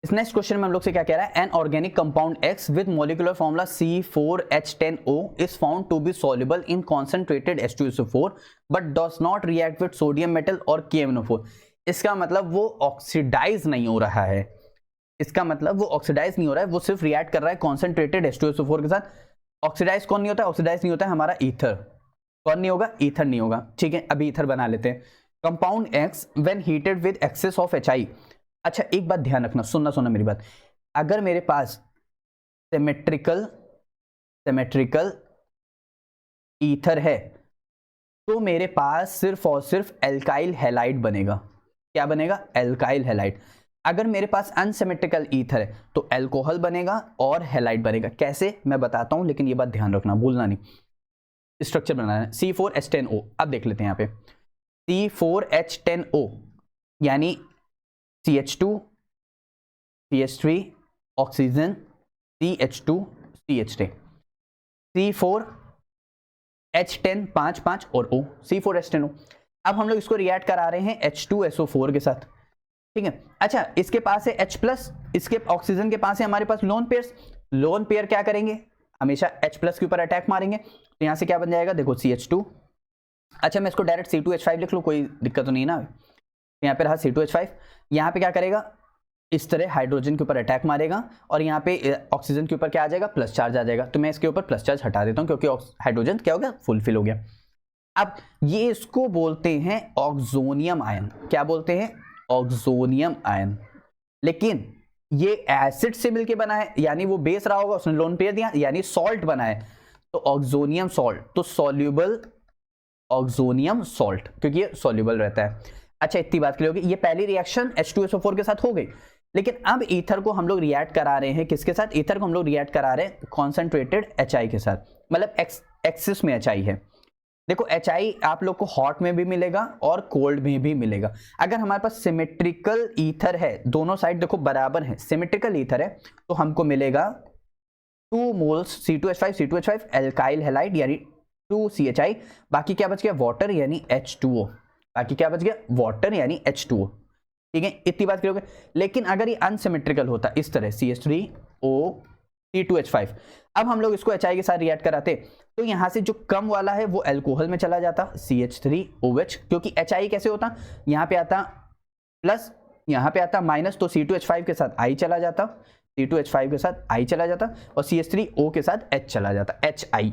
इस next question में हम लोग से क्या कह रहा है, an organic compound X with molecular formula C4H10O is found to be soluble in concentrated H2SO4 but does not react with sodium metal और KMnO4। इसका मतलब वो ऑक्सीडाइज नहीं हो रहा है, इसका मतलब वो ऑक्सीडाइज नहीं हो रहा है, वो सिर्फ रिएक्ट कर रहा है कॉन्सेंट्रेटेड H2SO4 के साथ। ऑक्सीडाइज कौन नहीं होता है? ऑक्सीडाइज नहीं होता है हमारा ईथर। कौन नहीं होगा? ईथर नहीं होगा। ठीक है, अभी ईथर बना लेते हैं। Compound X when heated with excess of HI। अच्छा एक बात ध्यान रखना, सुनना मेरी बात। अगर मेरे पास सिमेट्रिकल ईथर है तो मेरे पास सिर्फ और सिर्फ एल्काइल हैलाइड बनेगा। क्या बनेगा? Alkyl halide. अगर मेरे पास अनसिमेट्रिकल ईथर है तो एल्कोहल बनेगा और हैलाइड बनेगा। कैसे मैं बताता हूं, लेकिन ये बात ध्यान रखना, भूलना नहीं। स्ट्रक्चर बनाना है C4H10O। अब देख लेते हैं यहाँ पे C4H10O यानी CH2 CH3 oxygen CH2 CH3 C4H10 5 5 और O C4H10O। अब हम लोग इसको रिएक्ट करा रहे हैं H2SO4 के साथ। ठीक है, अच्छा इसके पास है H+, इसके ऑक्सीजन के पास है हमारे पास लोन पेयर्स। लोन पेयर क्या करेंगे? हमेशा H+ के ऊपर अटैक मारेंगे। तो यहां से क्या बन जाएगा? देखो CH2। अच्छा मैं इसको डायरेक्ट C2H5 लिख लूं, कोई दिक्कत तो नहीं ना? यहाँ पे रहा C2H5, यहाँ पे क्या करेगा? इस तरह हाइड्रोजन के ऊपर अटैक मारेगा और यहाँ पे ऑक्सीजन के ऊपर क्या आ जाएगा? प्लस चार्ज आ जाएगा। तो मैं इसके ऊपर प्लस चार्ज हटा देता हूँ क्योंकि हाइड्रोजन क्या हो गया? फुलफिल हो गया। अब ये इसको बोलते हैं ऑक्सोनियम आयन। क्या बोलते हैं? Oxonium ion. लेकिन ये एसिड से मिलके बना है, यानी वो बेस रहा होगा, उसने लोन पेयर दिया, यानी सॉल्ट बना है, तो ऑक्सोनियम सॉल्ट, तो सॉल्युबल ऑक्सोनियम सॉल्ट, क्योंकि ये सॉल्युबल रहता है। अच्छा इतनी बात क्लियर होगी। ये पहली रिएक्शन H2SO4 के साथ हो गई, लेकिन अब ईथर को हम लोग रिएक्ट करा रहे हैं किसके साथ? ईथर को हम लोग रिएक्ट करा रहे हैं कॉन्सेंट्रेटेड HI के साथ, मतलब एक्सिस में HI है। देखो HI आप लोग को हॉट में भी मिलेगा और कोल्ड में भी मिलेगा। अगर हमारे पास सिमेट्रिकल ईथर है, दोनों साइड देखो बराबर है, सिमेट्रिकल ईथर है, तो हमको मिलेगा 2 मोल्स C2H5 एल्काइल हैलाइड यानी 2CHI। बाकी क्या बच गया? वाटर यानी H2O। बाकी क्या बच गया? वाटर यानी H2O। ठीक है, इतनी बात करोगे। लेकिन अगर ये अनसिमेट्रिकल होता इस तरह CH3O C2H5, अब हम लोग इसको HI के साथ रिएक्ट कराते तो यहां से जो कम वाला है वो अल्कोहल में चला जाता CH3OH, क्योंकि HI कैसे होता? यहां पे आता प्लस, यहां पे आता माइनस, तो C2H5 के साथ I चला जाता, C2H5 के साथ I चला जाता और CH3O के साथ H चला जाता, HI।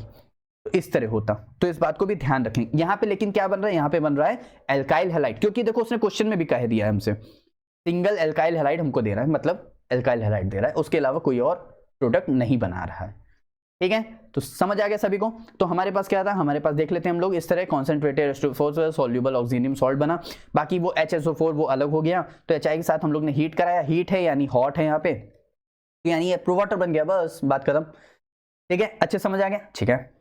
तो इस तरह होता। तो इस बात को भी ध्यान रखें। यहां पे लेकिन क्या बन रहा है? यहां पे बन रहा है एल्काइल हैलाइड, क्योंकि देखो उसने क्वेश्चन में भी कह दिया है हमसे, सिंगल एल्काइल हैलाइड हमको दे रहा है, मतलब एल्काइल हैलाइड दे रहा है, उसके अलावा कोई और प्रोडक्ट नहीं बना रहा है। ठीक है, तो समझ आ गया सभी को? तो हमारे पास क्या था? हमारे पास देख लेते हैं हम लोग, इस तरह कॉन्सेंट्रेटेड H2SO4 सॉल्युबल ऑक्सीनियम सॉल्ट बना। बाकी वो HSO4 वो अलग हो गया, तो HI के साथ हम लोग ने हीट कराया, हीट है यानी हॉट है यहाँ पे, यानी ये प्रो वाटर बन गया, बस बात खत्म। ठीक है, अच्छे समझ आ गया? ठीक है।